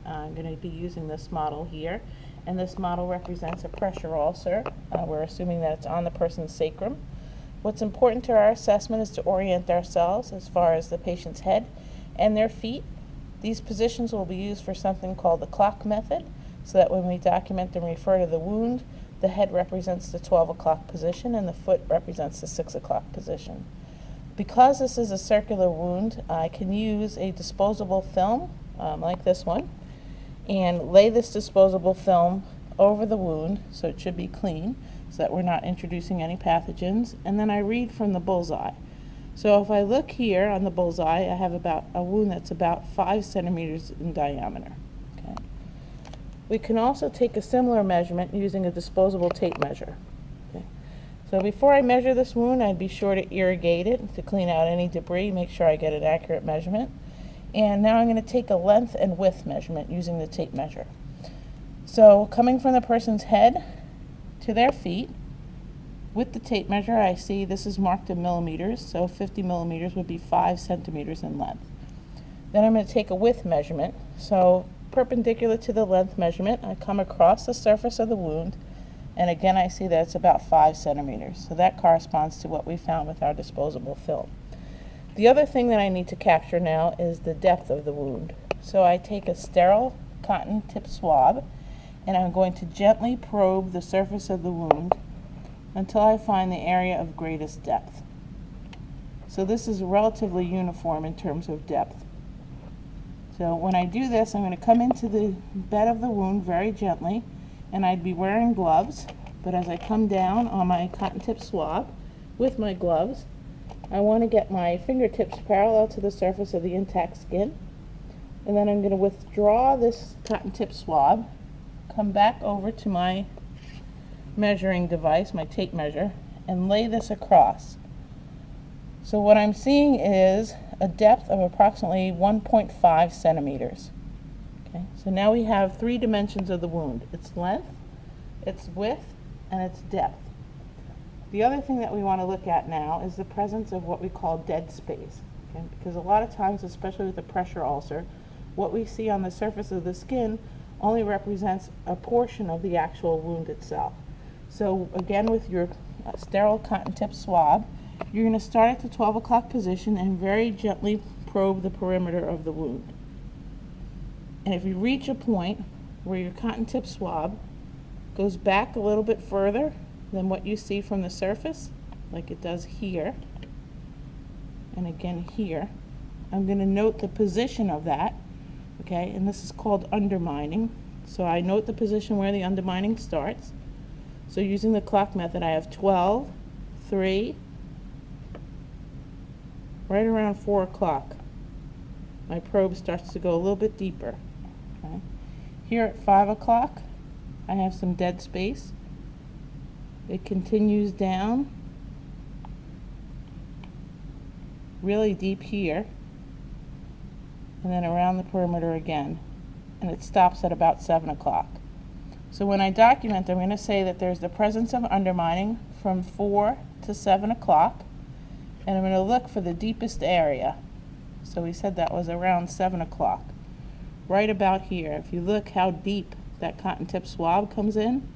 I'm going to be using this model here, and this model represents a pressure ulcer. We're assuming that it's on the person's sacrum. What's important to our assessment is to orient ourselves as far as the patient's head and their feet. These positions will be used for something called the clock method, so that when we document and refer to the wound, the head represents the 12 o'clock position and the foot represents the 6 o'clock position. Because this is a circular wound, I can use a disposable film like this one and lay this disposable film over the wound, so it should be clean, so that we're not introducing any pathogens, and then I read from the bullseye. So if I look here on the bullseye, I have about a wound that's about 5 centimeters in diameter. Okay. We can also take a similar measurement using a disposable tape measure. Okay. So before I measure this wound, I'd be sure to irrigate it to clean out any debris, make sure I get an accurate measurement. And now I'm going to take a length and width measurement using the tape measure. So coming from the person's head to their feet, with the tape measure, I see this is marked in millimeters, so 50 millimeters would be 5 centimeters in length. Then I'm going to take a width measurement. So perpendicular to the length measurement, I come across the surface of the wound, and again I see that it's about 5 centimeters. So that corresponds to what we found with our disposable film. The other thing that I need to capture now is the depth of the wound. So I take a sterile cotton tip swab, and I'm going to gently probe the surface of the wound until I find the area of greatest depth. So this is relatively uniform in terms of depth. So when I do this, I'm going to come into the bed of the wound very gently, and I'd be wearing gloves, but as I come down on my cotton tip swab with my gloves, I want to get my fingertips parallel to the surface of the intact skin, and then I'm going to withdraw this cotton tip swab, come back over to my measuring device, my tape measure, and lay this across. So what I'm seeing is a depth of approximately 1.5 centimeters. Okay, so now we have 3 dimensions of the wound: its length, its width, and its depth. The other thing that we want to look at now is the presence of what we call dead space. Okay? Because a lot of times, especially with a pressure ulcer, what we see on the surface of the skin only represents a portion of the actual wound itself. So again, with your sterile cotton tip swab, you're going to start at the 12 o'clock position and very gently probe the perimeter of the wound. And if you reach a point where your cotton tip swab goes back a little bit further than what you see from the surface, like it does here, and again here, I'm going to note the position of that, okay, and this is called undermining. So I note the position where the undermining starts. So using the clock method, I have 12, 3, right around 4 o'clock. My probe starts to go a little bit deeper. Okay. Here at 5 o'clock, I have some dead space. It continues down really deep here, and then around the perimeter again, and it stops at about 7 o'clock. So when I document, I'm going to say that there's the presence of undermining from 4 to 7 o'clock, and I'm going to look for the deepest area. So we said that was around 7 o'clock. Right about here, if you look how deep that cotton tip swab comes in,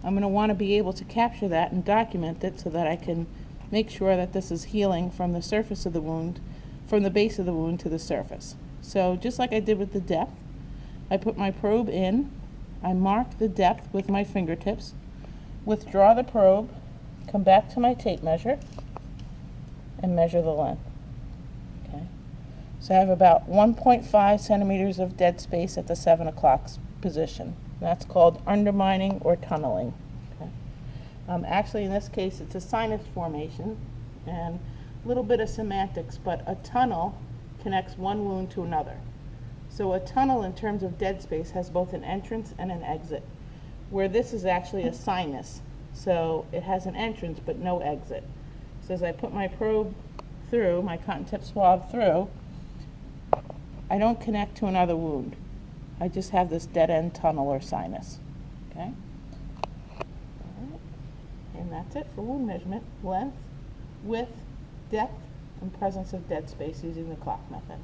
I'm going to want to be able to capture that and document it so that I can make sure that this is healing from the surface of the wound, from the base of the wound to the surface. So just like I did with the depth, I put my probe in, I mark the depth with my fingertips, withdraw the probe, come back to my tape measure, and measure the length. Okay. So I have about 1.5 centimeters of dead space at the 7 o'clock position. That's called undermining or tunneling. Okay. Actually, in this case, it's a sinus formation, and a little bit of semantics, but a tunnel connects one wound to another. So a tunnel, in terms of dead space, has both an entrance and an exit, where this is actually a sinus. So it has an entrance but no exit. So as I put my probe through, my cotton tip swab through, I don't connect to another wound. I just have this dead end tunnel or sinus. Okay? All right. And that's it for wound measurement: length, width, depth, and presence of dead space using the clock method.